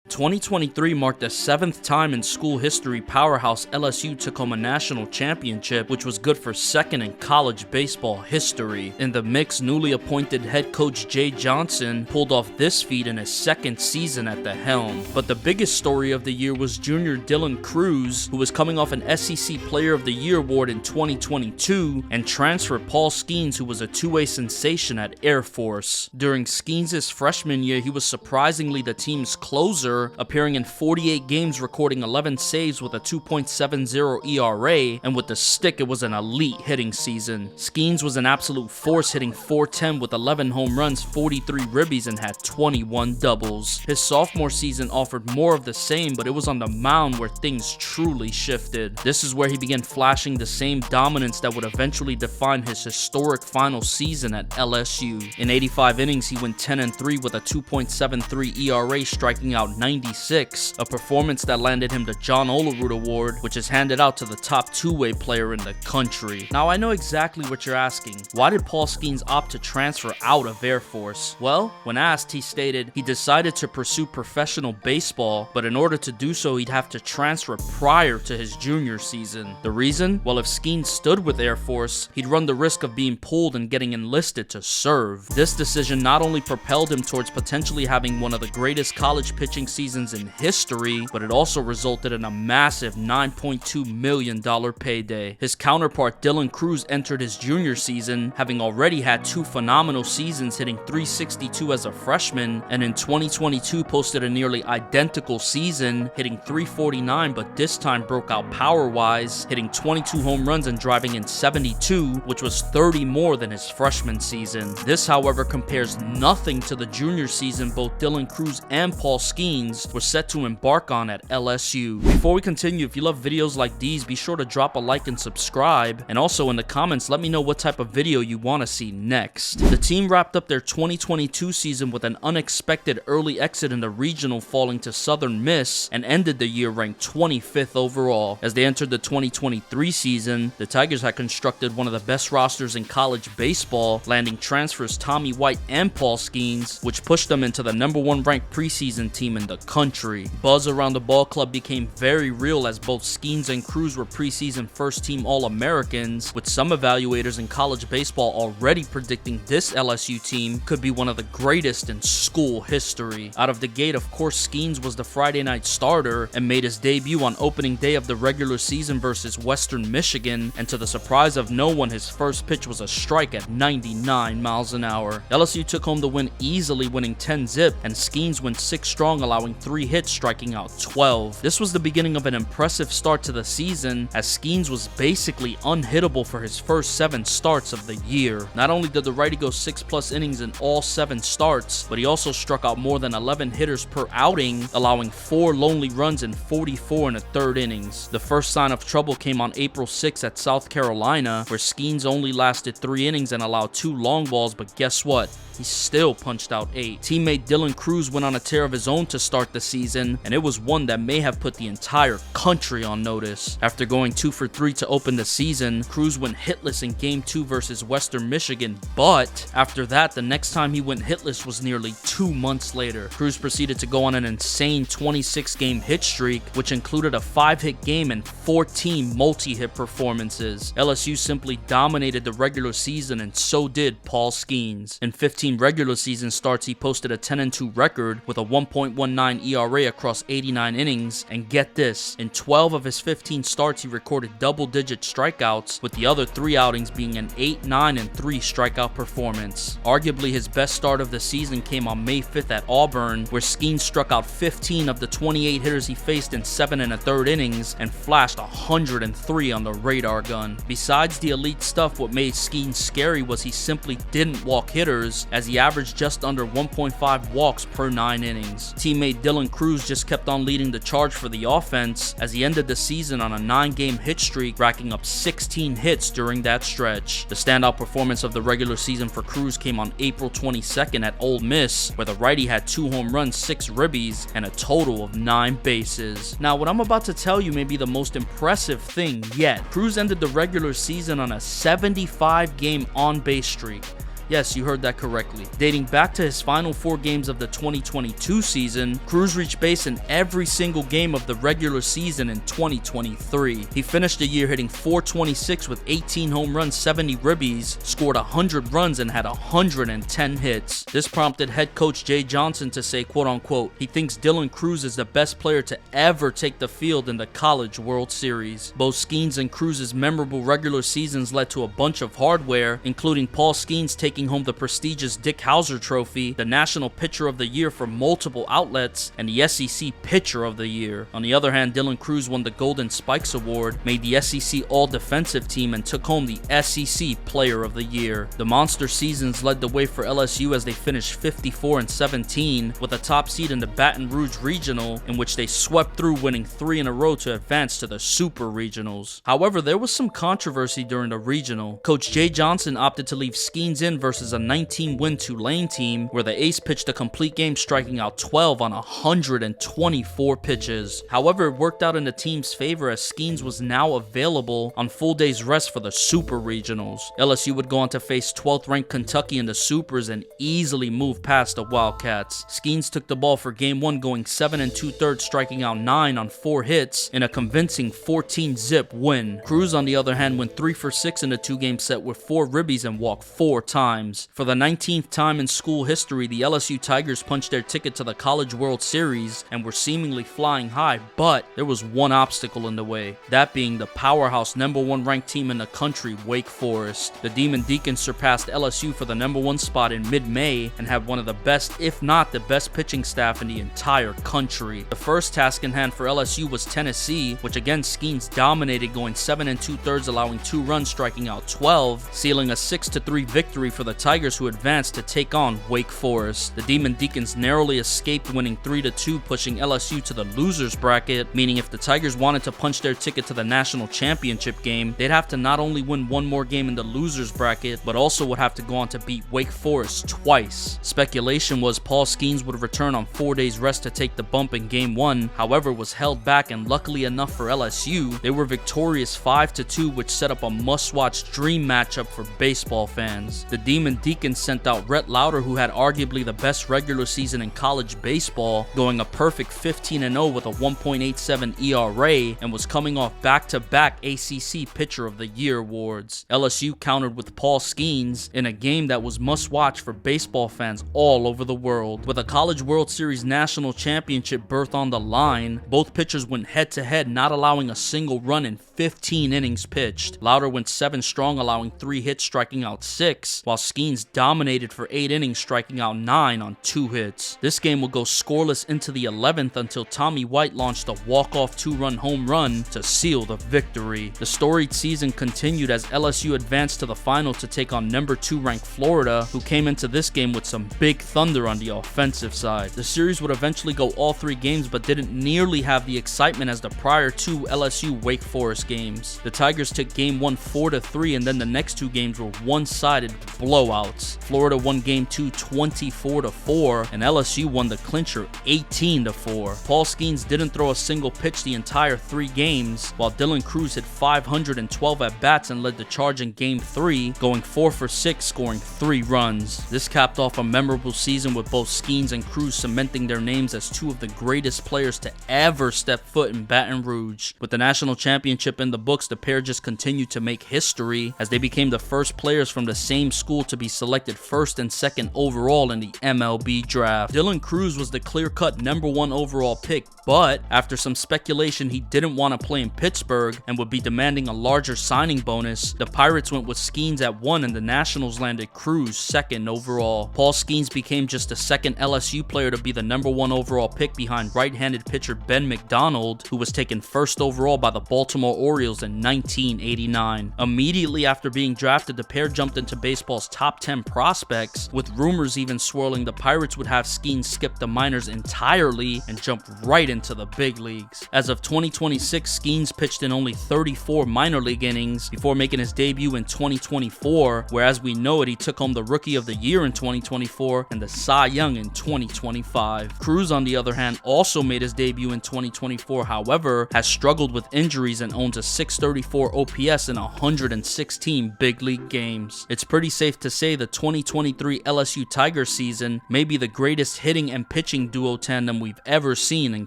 2023 marked the 7th time in school history powerhouse LSU took home a national championship, which was good for second in college baseball history. In the mix, newly appointed head coach Jay Johnson pulled off this feat in his second season at the helm. But the biggest story of the year was junior Dylan Crews, who was coming off an SEC Player of the Year award in 2022, and transfer Paul Skenes, who was a two-way sensation at Air Force. During Skenes' freshman year, he was surprisingly the team's closer, appearing in 48 games, recording 11 saves with a 2.70 ERA, and with the stick it was an elite hitting season. Skenes was an absolute force, hitting .410 with 11 home runs, 43 ribbies, and had 21 doubles. His sophomore season offered more of the same, but it was on the mound where things truly shifted. This is where he began flashing the same dominance that would eventually define his historic final season at LSU. In 85 innings, he went 10-3 with a 2.73 ERA, striking out 96, a performance that landed him the John Olerud Award, which is handed out to the top two-way player in the country. Now, I know exactly what you're asking. Why did Paul Skenes opt to transfer out of Air Force? Well, when asked, he stated he decided to pursue professional baseball, but in order to do so, he'd have to transfer prior to his junior season. The reason? Well, if Skenes stood with Air Force, he'd run the risk of being pulled and getting enlisted to serve. This decision not only propelled him towards potentially having one of the greatest college pitching seasons in history, but it also resulted in a massive $9.2 million payday. His counterpart Dylan Crews entered his junior season, having already had two phenomenal seasons, hitting .362 as a freshman, and in 2022 posted a nearly identical season, hitting .349, but this time broke out power-wise, hitting 22 home runs and driving in 72, which was 30 more than his freshman season. This, however, compares nothing to the junior season both Dylan Crews and Paul Skenes were set to embark on at LSU. Before we continue, if you love videos like these, be sure to drop a like and subscribe, and also in the comments let me know what type of video you want to see next. The team wrapped up their 2022 season with an unexpected early exit in the regional, falling to Southern Miss, and ended the year ranked 25th overall. As they entered the 2023 season, the Tigers had constructed one of the best rosters in college baseball, landing transfers Tommy White and Paul Skenes, which pushed them into the #1 ranked preseason team in the country. Buzz around the ball club became very real as both Skenes and Crews were preseason first-team All-Americans, with some evaluators in college baseball already predicting this LSU team could be one of the greatest in school history. Out of the gate, of course, Skenes was the Friday night starter and made his debut on opening day of the regular season versus Western Michigan, and to the surprise of no one, his first pitch was a strike at 99 miles an hour. LSU took home the win easily, winning 10-0, and Skenes went 6 strong, allowing 3 hits, striking out 12. This was the beginning of an impressive start to the season, as Skenes was basically unhittable for his first 7 starts of the year. Not only did the righty go 6+ innings in all 7 starts, but he also struck out more than 11 hitters per outing, allowing 4 lonely runs in 44 1/3 innings. The first sign of trouble came on April 6 at South Carolina, where Skenes only lasted 3 innings and allowed 2 long balls, but guess what? He still punched out 8. Teammate Dylan Crews went on a tear of his own to start the season, and it was one that may have put the entire country on notice. After going 2 for 3 to open the season, Crews went hitless in Game 2 versus Western Michigan, but after that, the next time he went hitless was nearly 2 months later. Crews proceeded to go on an insane 26-game hit streak, which included a 5-hit game and 14 multi-hit performances. LSU simply dominated the regular season, and so did Paul Skenes. In 15 regular season starts, he posted a 10-2 record with a 1.19 ERA across 89 innings, and get this, in 12 of his 15 starts he recorded double-digit strikeouts, with the other 3 outings being an 8, 9, and 3 strikeout performance. Arguably his best start of the season came on May 5th at Auburn, where Skenes struck out 15 of the 28 hitters he faced in 7 1/3 innings and flashed 103 on the radar gun. Besides the elite stuff, what made Skenes scary was he simply didn't walk hitters, as he averaged just under 1.5 walks per 9 innings. Teammate Dylan Crews just kept on leading the charge for the offense, as he ended the season on a 9-game hit streak, racking up 16 hits during that stretch. The standout performance of the regular season for Crews came on April 22nd at Ole Miss, where the righty had 2 home runs, 6 ribbies, and a total of 9 bases. Now, what I'm about to tell you may be the most impressive thing yet. Crews ended the regular season on a 75-game on-base streak. Yes, you heard that correctly. Dating back to his final 4 games of the 2022 season, Crews reached base in every single game of the regular season in 2023. He finished the year hitting .426 with 18 home runs, 70 ribbies, scored 100 runs, and had 110 hits. This prompted head coach Jay Johnson to say, quote unquote, he thinks Dylan Crews is the best player to ever take the field in the College World Series. Both Skenes and Crews' memorable regular seasons led to a bunch of hardware, including Paul Skenes taking home the prestigious Dick Howser Trophy, the National Pitcher of the Year for multiple outlets, and the SEC Pitcher of the Year. On the other hand, Dylan Crews won the Golden Spikes Award, made the SEC All-Defensive Team, and took home the SEC Player of the Year. The monster seasons led the way for LSU as they finished 54-17 with a top seed in the Baton Rouge Regional, in which they swept through, winning 3 in a row to advance to the Super Regionals. However, there was some controversy during the regional. Coach Jay Johnson opted to leave Skenes in versus a 19-win Tulane team, where the ace pitched a complete game, striking out 12 on 124 pitches. However, it worked out in the team's favor as Skenes was now available on full day's rest for the Super Regionals. LSU would go on to face 12th-ranked Kentucky in the Supers and easily move past the Wildcats. Skenes took the ball for Game 1, going 7 2/3, striking out 9 on 4 hits in a convincing 14-zip win. Crews, on the other hand, went 3 for 6 in the 2-game set with 4 ribbies and walked 4 times. For the 19th time in school history, the LSU Tigers punched their ticket to the College World Series and were seemingly flying high, but there was one obstacle in the way, that being the powerhouse #1 ranked team in the country, Wake Forest. The Demon Deacons surpassed LSU for the #1 spot in mid-May and have one of the best, if not the best, pitching staff in the entire country. The first task in hand for LSU was Tennessee, which again Skenes dominated, going 7 2/3, allowing 2 runs, striking out 12, sealing a 6-3 victory for the Tigers, who advanced to take on Wake Forest. The Demon Deacons narrowly escaped, winning 3-2, pushing LSU to the losers bracket, meaning if the Tigers wanted to punch their ticket to the national championship game, they'd have to not only win one more game in the losers bracket, but also would have to go on to beat Wake Forest twice. Speculation was Paul Skenes would return on 4 days rest to take the bump in Game 1, however was held back, and luckily enough for LSU, they were victorious 5-2, which set up a must-watch dream matchup for baseball fans. The Demon Deacons sent out Rhett Lauder, who had arguably the best regular season in college baseball, going a perfect 15-0 with a 1.87 ERA, and was coming off back-to-back ACC Pitcher of the Year awards. LSU countered with Paul Skenes in a game that was must-watch for baseball fans all over the world. With a College World Series national championship berth on the line, both pitchers went head-to-head, not allowing a single run in 15 innings pitched. Lauder went 7 strong, allowing 3 hits, striking out 6, while Skenes dominated for 8 innings, striking out 9 on 2 hits. This game would go scoreless into the 11th until Tommy White launched a walk-off 2-run home run to seal the victory. The storied season continued as LSU advanced to the final to take on #2 ranked Florida, who came into this game with some big thunder on the offensive side. The series would eventually go all 3 games, but didn't nearly have the excitement as the prior 2 LSU Wake Forest games. The Tigers took Game 1 4-3, and then the next 2 games were one-sided blowouts. Florida won Game 2 24-4, and LSU won the clincher 18-4. Paul Skenes didn't throw a single pitch the entire 3 games, while Dylan Crews hit 512 at-bats and led the charge in Game 3, going 4 for 6, scoring 3 runs. This capped off a memorable season with both Skenes and Crews cementing their names as 2 of the greatest players to ever step foot in Baton Rouge. With the national championship in the books, the pair just continued to make history as they became the first players from the same school to be selected 1st and 2nd overall in the MLB draft. Dylan Crews was the clear-cut #1 overall pick, but after some speculation he didn't want to play in Pittsburgh and would be demanding a larger signing bonus, the Pirates went with Skenes at 1 and the Nationals landed Crews 2nd overall. Paul Skenes became just the 2nd LSU player to be the #1 overall pick behind right-handed pitcher Ben McDonald, who was taken 1st overall by the Baltimore Orioles in 1989. Immediately after being drafted, the pair jumped into baseball's top 10 prospects, with rumors even swirling the Pirates would have Skenes skip the minors entirely and jump right into the big leagues. As of 2026, Skenes pitched in only 34 minor league innings before making his debut in 2024, where as we know it, he took home the Rookie of the Year in 2024 and the Cy Young in 2025. Crews, on the other hand, also made his debut in 2024, however, has struggled with injuries and owns a .634 OPS in 116 big league games. It's pretty safe safe to say the 2023 LSU Tigers season may be the greatest hitting and pitching duo tandem we've ever seen in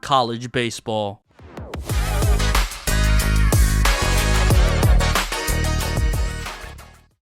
college baseball.